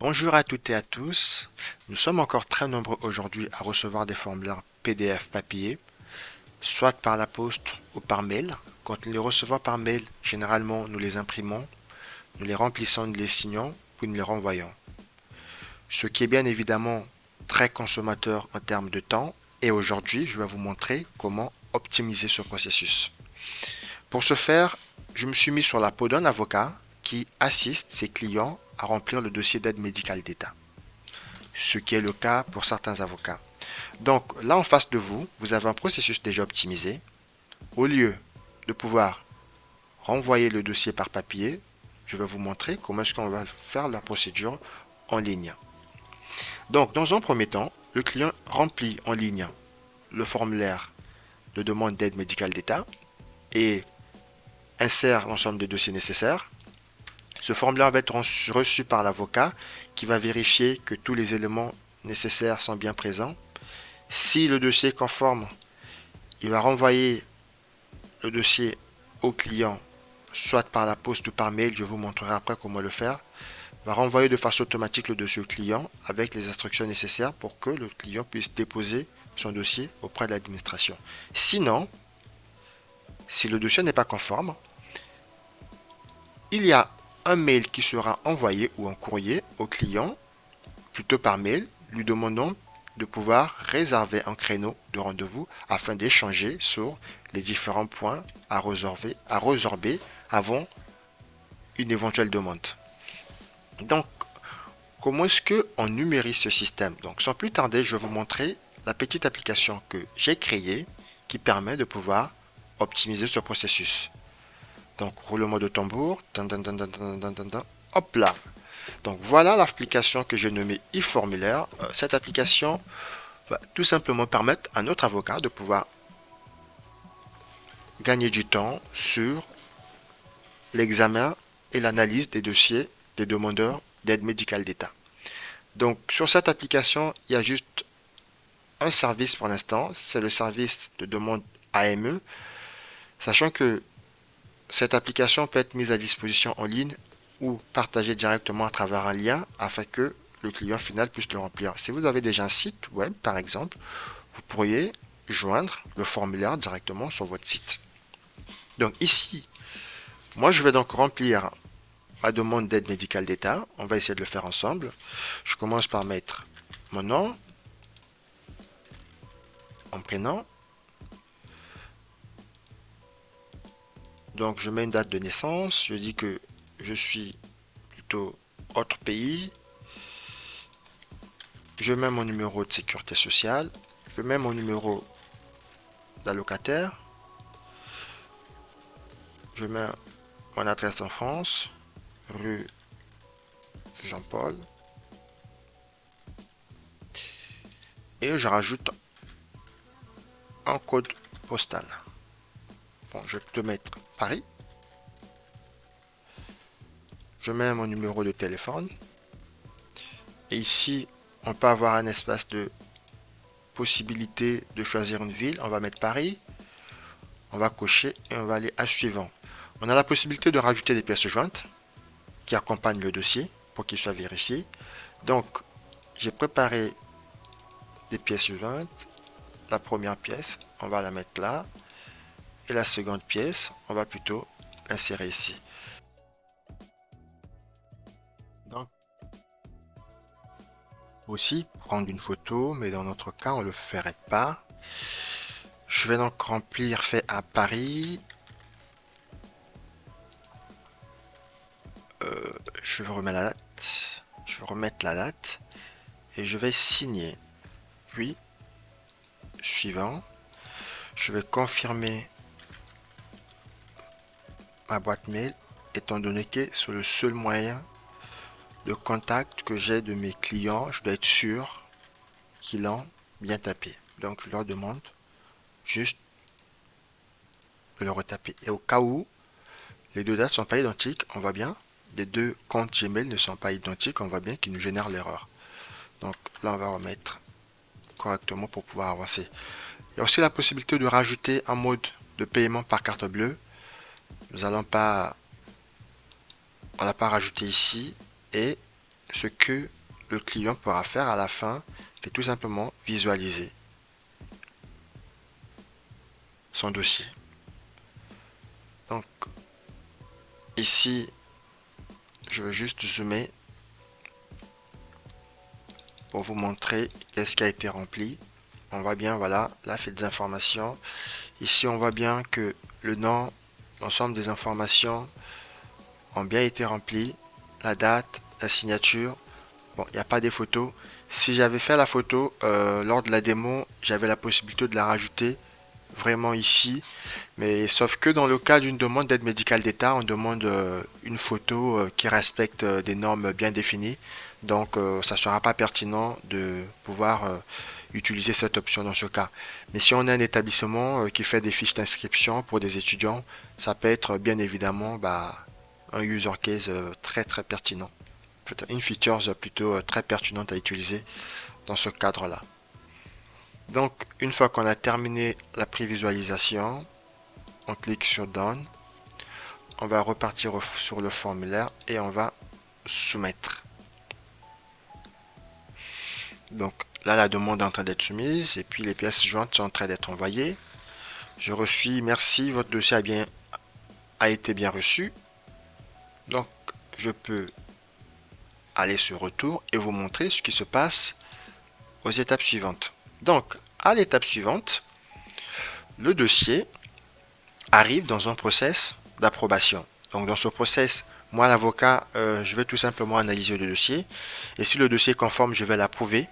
Bonjour à toutes et à tous. Nous sommes encore très nombreux aujourd'hui à recevoir des formulaires PDF papier, soit par la poste ou par mail. Quand nous les recevons par mail, généralement nous les imprimons, nous les remplissons, nous les signons, puis nous les renvoyons. Ce qui est bien évidemment très consommateur en termes de temps. Et aujourd'hui, je vais vous montrer comment optimiser ce processus. Pour ce faire, je me suis mis sur la peau d'un avocat qui assiste ses clients à remplir le dossier d'aide médicale d'État, ce qui est le cas pour certains avocats. Donc là en face de vous, vous avez un processus déjà optimisé. Au lieu de pouvoir renvoyer le dossier par papier, je vais vous montrer comment est-ce qu'on va faire la procédure en ligne. Donc dans un premier temps, le client remplit en ligne le formulaire de demande d'aide médicale d'État et insère l'ensemble des dossiers nécessaires. Ce formulaire va être reçu par l'avocat qui va vérifier que tous les éléments nécessaires sont bien présents. Si le dossier est conforme, il va renvoyer le dossier au client, soit par la poste ou par mail, je vous montrerai après comment le faire. Il va renvoyer de façon automatique le dossier au client avec les instructions nécessaires pour que le client puisse déposer son dossier auprès de l'administration. Sinon, si le dossier n'est pas conforme, il y a un mail qui sera envoyé ou un courrier au client, plutôt par mail, lui demandant de pouvoir réserver un créneau de rendez-vous afin d'échanger sur les différents points à résorber avant une éventuelle demande. Donc, comment est-ce qu'on numérise ce système? Donc, sans plus tarder, je vais vous montrer la petite application que j'ai créée qui permet de pouvoir optimiser ce processus. Donc, roulement de tambour. Hop là. Donc, voilà l'application que j'ai nommée e-formulaire. Cette application va tout simplement permettre à notre avocat de pouvoir gagner du temps sur l'examen et l'analyse des dossiers des demandeurs d'aide médicale d'État. Donc, sur cette application, il y a juste un service pour l'instant. C'est le service de demande AME. Sachant que cette application peut être mise à disposition en ligne ou partagée directement à travers un lien afin que le client final puisse le remplir. Si vous avez déjà un site web, par exemple, vous pourriez joindre le formulaire directement sur votre site. Donc ici, moi je vais donc remplir ma demande d'aide médicale d'État. On va essayer de le faire ensemble. Je commence par mettre mon nom, mon prénom. Donc je mets une date de naissance. Je dis que je suis plutôt autre pays. Je mets mon numéro de sécurité sociale. Je mets mon numéro d'allocataire. Je mets mon adresse en France, rue Jean-Paul. Et je rajoute un code postal. Bon, je peux mettre Paris. Je mets mon numéro de téléphone. Et ici, on peut avoir un espace de possibilité de choisir une ville. On va mettre Paris. On va cocher et on va aller à suivant. On a la possibilité de rajouter des pièces jointes qui accompagnent le dossier pour qu'il soit vérifié. Donc, j'ai préparé des pièces jointes. La première pièce, on va la mettre là. Et la seconde pièce, on va plutôt l'insérer ici. Donc, aussi prendre une photo, mais dans notre cas, on ne le ferait pas. Je vais donc remplir fait à Paris. Je vais remettre la date. Je vais remettre la date. Et je vais signer. Puis, suivant. Je vais confirmer ma boîte mail, étant donné que c'est le seul moyen de contact que j'ai de mes clients. Je dois être sûr qu'ils l'ont bien tapé. Donc, je leur demande juste de le retaper. Et au cas où les deux dates ne sont pas identiques, on voit bien, les deux comptes Gmail ne sont pas identiques, on voit bien qu'ils nous génèrent l'erreur. Donc là, on va remettre correctement pour pouvoir avancer. Il y a aussi la possibilité de rajouter un mode de paiement par carte bleue. Nous allons pas, on l'a pas rajouté ici et ce que le client pourra faire à la fin, c'est tout simplement visualiser son dossier. Donc ici, je vais juste zoomer pour vous montrer qu'est-ce qui a été rempli. On voit bien, voilà, là, fait des informations. Ici, on voit bien que le nom, l'ensemble des informations ont bien été remplies. La date, la signature. Bon, il n'y a pas des photos. Si j'avais fait la photo lors de la démo, j'avais la possibilité de la rajouter vraiment ici. Mais sauf que dans le cas d'une demande d'aide médicale d'État, on demande une photo qui respecte des normes bien définies. Donc, ça ne sera pas pertinent de pouvoir utiliser cette option dans ce cas. Mais si on a un établissement qui fait des fiches d'inscription pour des étudiants, ça peut être bien évidemment un user case très très pertinent. Une feature plutôt très pertinente à utiliser dans ce cadre-là. Donc, une fois qu'on a terminé la prévisualisation, on clique sur Done. On va repartir sur le formulaire et on va soumettre. Donc là, la demande est en train d'être soumise et puis les pièces jointes sont en train d'être envoyées. Je reçois, merci, votre dossier a été bien reçu. Donc, je peux aller sur Retour et vous montrer ce qui se passe aux étapes suivantes. Donc, à l'étape suivante, le dossier arrive dans un process d'approbation. Donc, dans ce process, moi, l'avocat, je vais tout simplement analyser le dossier. Et si le dossier est conforme, je vais l'approuver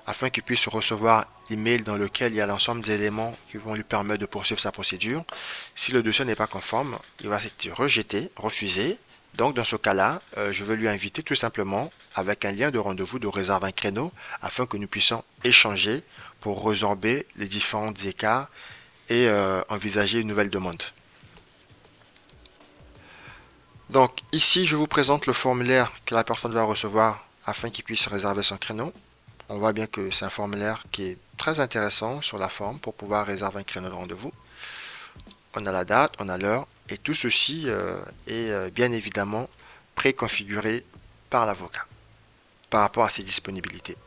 afin qu'il puisse recevoir l'email dans lequel il y a l'ensemble des éléments qui vont lui permettre de poursuivre sa procédure. Si le dossier n'est pas conforme, il va être rejeté, refusé. Donc dans ce cas-là, je vais lui inviter tout simplement avec un lien de rendez-vous de réserve un créneau afin que nous puissions échanger pour résorber les différents écarts et envisager une nouvelle demande. Donc ici, je vous présente le formulaire que la personne va recevoir afin qu'il puisse réserver son créneau. On voit bien que c'est un formulaire qui est très intéressant sur la forme pour pouvoir réserver un créneau de rendez-vous. On a la date, on a l'heure et tout ceci est bien évidemment préconfiguré par l'avocat par rapport à ses disponibilités.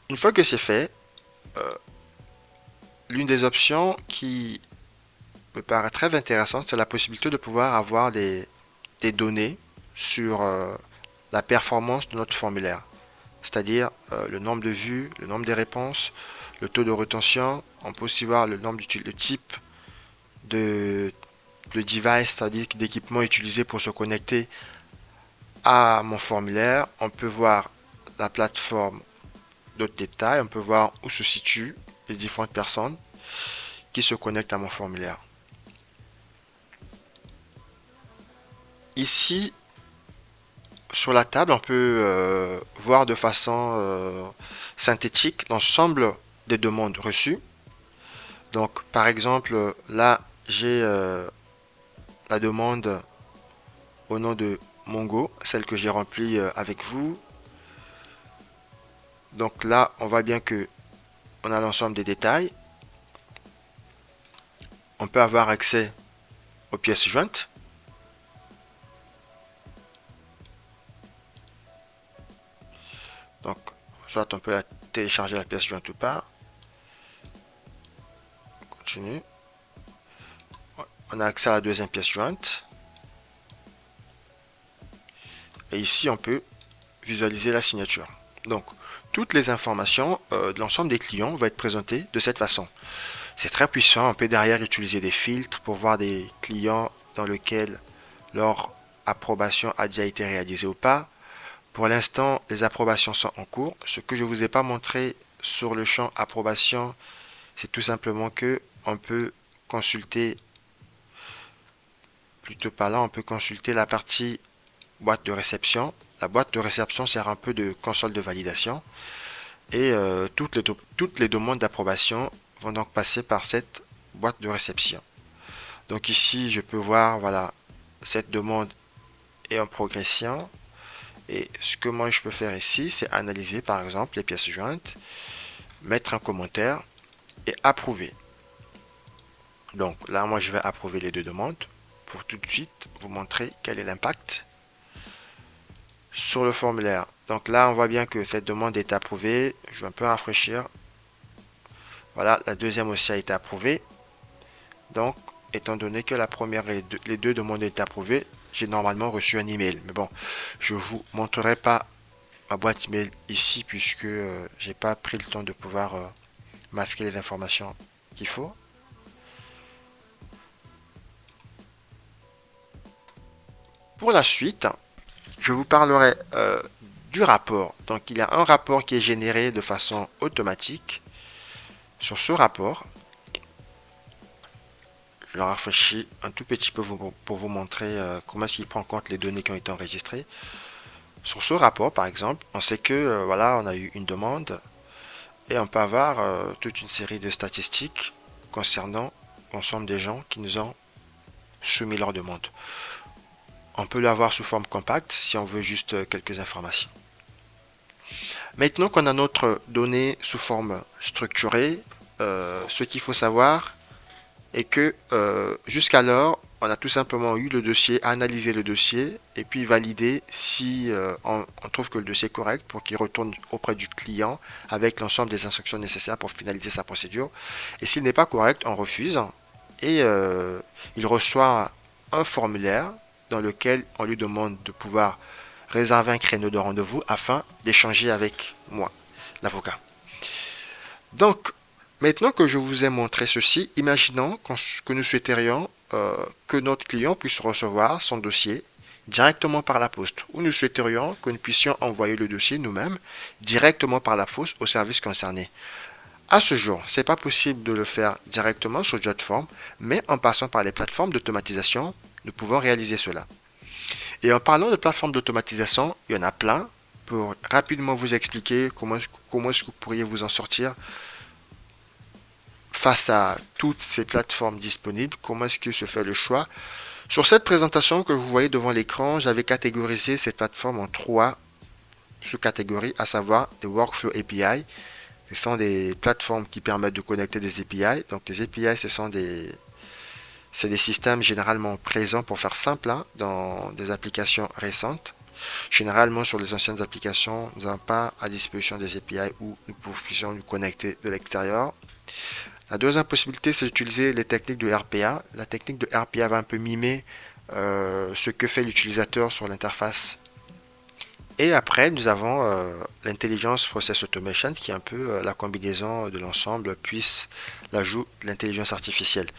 Une fois que c'est fait, l'une des options qui me paraît très intéressante, c'est la possibilité de pouvoir avoir des données sur la performance de notre formulaire. C'est-à-dire le nombre de vues, le nombre des réponses, le taux de rétention. On peut aussi voir le type de device, c'est-à-dire d'équipement utilisé pour se connecter à mon formulaire. On peut voir la plateforme, d'autres détails. On peut voir où se situent les différentes personnes qui se connectent à mon formulaire. Ici, sur la table, on peut voir de façon synthétique l'ensemble des demandes reçues. Donc, par exemple, là, j'ai la demande au nom de Mongo, celle que j'ai remplie avec vous. Donc là, on voit bien que on a l'ensemble des détails. On peut avoir accès aux pièces jointes. Donc, soit on peut télécharger la pièce jointe ou pas. On continue. On a accès à la deuxième pièce jointe. Et ici, on peut visualiser la signature. Donc, toutes les informations de l'ensemble des clients vont être présentées de cette façon. C'est très puissant. On peut derrière utiliser des filtres pour voir des clients dans lesquels leur approbation a déjà été réalisée ou pas. Pour l'instant, les approbations sont en cours. Ce que je ne vous ai pas montré sur le champ approbation, c'est tout simplement que on peut consulter, plutôt par là, on peut consulter la partie boîte de réception. La boîte de réception sert un peu de console de validation et toutes les demandes d'approbation vont donc passer par cette boîte de réception. Donc ici, je peux voir, voilà, cette demande est en progression. Et ce que moi je peux faire ici, c'est analyser par exemple les pièces jointes, mettre un commentaire et approuver. Donc là, moi je vais approuver les deux demandes pour tout de suite vous montrer quel est l'impact. sur le formulaire. Donc là, on voit bien que cette demande est approuvée. Je vais un peu rafraîchir. Voilà, la deuxième aussi a été approuvée. Donc, étant donné que la première et les deux demandes ont été approuvées, j'ai normalement reçu un email. Mais bon, je vous montrerai pas ma boîte email ici puisque j'ai pas pris le temps de pouvoir masquer les informations qu'il faut. Pour la suite, je vous parlerai du rapport. Donc, il y a un rapport qui est généré de façon automatique. Sur ce rapport, je le rafraîchis un tout petit peu pour vous montrer comment est-ce qu'il prend en compte les données qui ont été enregistrées. Sur ce rapport, par exemple, on sait que voilà, on a eu une demande et on peut avoir toute une série de statistiques concernant l'ensemble des gens qui nous ont soumis leur demande. On peut l'avoir sous forme compacte si on veut juste quelques informations. Maintenant qu'on a notre donnée sous forme structurée, ce qu'il faut savoir est que jusqu'alors, on a tout simplement eu le dossier, analysé le dossier et puis validé si on trouve que le dossier est correct pour qu'il retourne auprès du client avec l'ensemble des instructions nécessaires pour finaliser sa procédure. Et s'il n'est pas correct, on refuse et il reçoit un formulaire dans lequel on lui demande de pouvoir réserver un créneau de rendez-vous afin d'échanger avec moi, l'avocat. Donc, maintenant que je vous ai montré ceci, imaginons que nous souhaiterions que notre client puisse recevoir son dossier directement par la poste, ou nous souhaiterions que nous puissions envoyer le dossier nous-mêmes directement par la poste au service concerné. À ce jour, ce n'est pas possible de le faire directement sur JotForm, mais en passant par les plateformes d'automatisation, nous pouvons réaliser cela. Et en parlant de plateformes d'automatisation, il y en a plein. Pour rapidement vous expliquer comment est-ce que vous pourriez vous en sortir face à toutes ces plateformes disponibles, comment est-ce que se fait le choix. Sur cette présentation que vous voyez devant l'écran, j'avais catégorisé ces plateformes en trois sous-catégories, à savoir des Workflow API. Ce sont des plateformes qui permettent de connecter des API. Donc les API, c'est des systèmes généralement présents, pour faire simple, hein, dans des applications récentes. Généralement, sur les anciennes applications, nous n'avons pas à disposition des API où nous puissions nous connecter de l'extérieur. La deuxième possibilité, c'est d'utiliser les techniques de RPA. La technique de RPA va un peu mimer ce que fait l'utilisateur sur l'interface. Et après, nous avons l'intelligence Process Automation, qui est un peu la combinaison de l'ensemble, puis l'ajout de l'intelligence artificielle.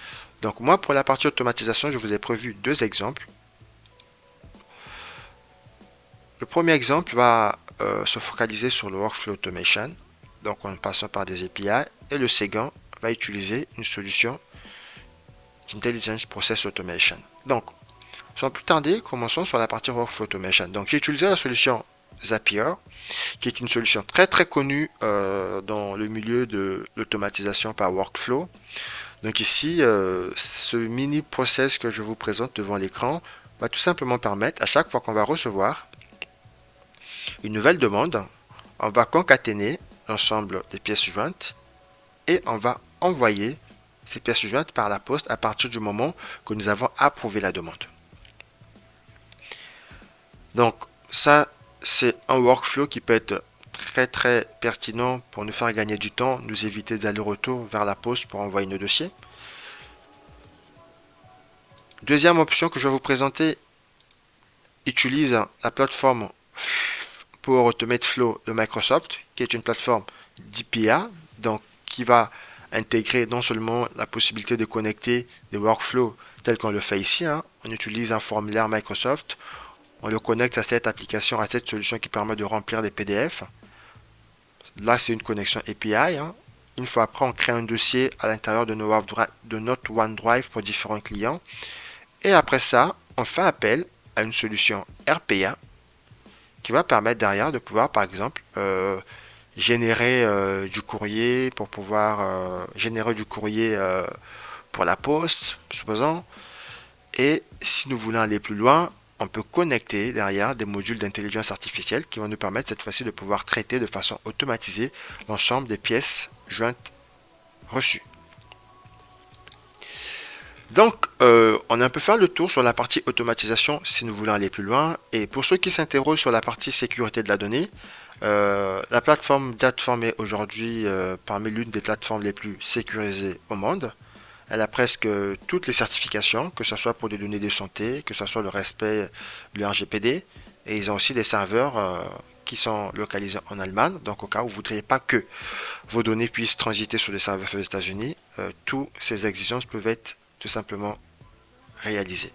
Donc moi, pour la partie automatisation, je vous ai prévu deux exemples. Le premier exemple va se focaliser sur le Workflow Automation, donc en passant par des API, et le second va utiliser une solution d'Intelligence Process Automation. Donc, sans plus tarder, commençons sur la partie Workflow Automation. Donc, j'ai utilisé la solution Zapier, qui est une solution très très connue dans le milieu de l'automatisation par workflow. Donc ici, ce mini process que je vous présente devant l'écran va tout simplement permettre, à chaque fois qu'on va recevoir une nouvelle demande, on va concaténer l'ensemble des pièces jointes et on va envoyer ces pièces jointes par la poste à partir du moment que nous avons approuvé la demande. Donc ça, c'est un workflow qui peut être très très pertinent pour nous faire gagner du temps, nous éviter des allers-retours vers la poste pour envoyer nos dossiers. Deuxième option que je vais vous présenter utilise la plateforme Power Automate Flow de Microsoft, qui est une plateforme d'IPA, donc qui va intégrer non seulement la possibilité de connecter des workflows tels qu'on le fait ici, hein. On utilise un formulaire Microsoft, on le connecte à cette application, à cette solution qui permet de remplir des PDF. Là, c'est une connexion API. Hein. Une fois après, on crée un dossier à l'intérieur de notre OneDrive pour différents clients. Et après ça, on fait appel à une solution RPA qui va permettre derrière de pouvoir, par exemple, générer du courrier pour pouvoir générer du courrier pour la poste, supposons. Et si nous voulons aller plus loin, on peut connecter derrière des modules d'intelligence artificielle qui vont nous permettre cette fois-ci de pouvoir traiter de façon automatisée l'ensemble des pièces jointes reçues. Donc, on a un peu fait le tour sur la partie automatisation si nous voulons aller plus loin. Et pour ceux qui s'interrogent sur la partie sécurité de la donnée, la plateforme Datform est aujourd'hui parmi l'une des plateformes les plus sécurisées au monde. Elle a presque toutes les certifications, que ce soit pour des données de santé, que ce soit le respect du RGPD. Et ils ont aussi des serveurs qui sont localisés en Allemagne. Donc, au cas où vous ne voudriez pas que vos données puissent transiter sur des serveurs aux États-Unis, toutes ces exigences peuvent être tout simplement réalisées.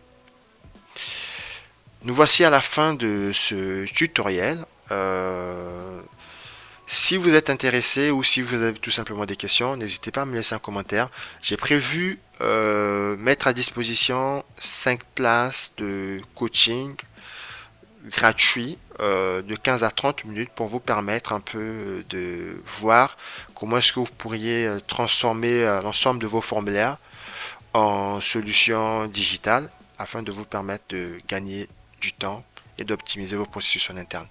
Nous voici à la fin de ce tutoriel. Si vous êtes intéressé ou si vous avez tout simplement des questions, n'hésitez pas à me laisser un commentaire. J'ai prévu mettre à disposition 5 places de coaching gratuit de 15 à 30 minutes pour vous permettre un peu de voir comment est-ce que vous pourriez transformer l'ensemble de vos formulaires en solution digitale afin de vous permettre de gagner du temps et d'optimiser vos processus en interne.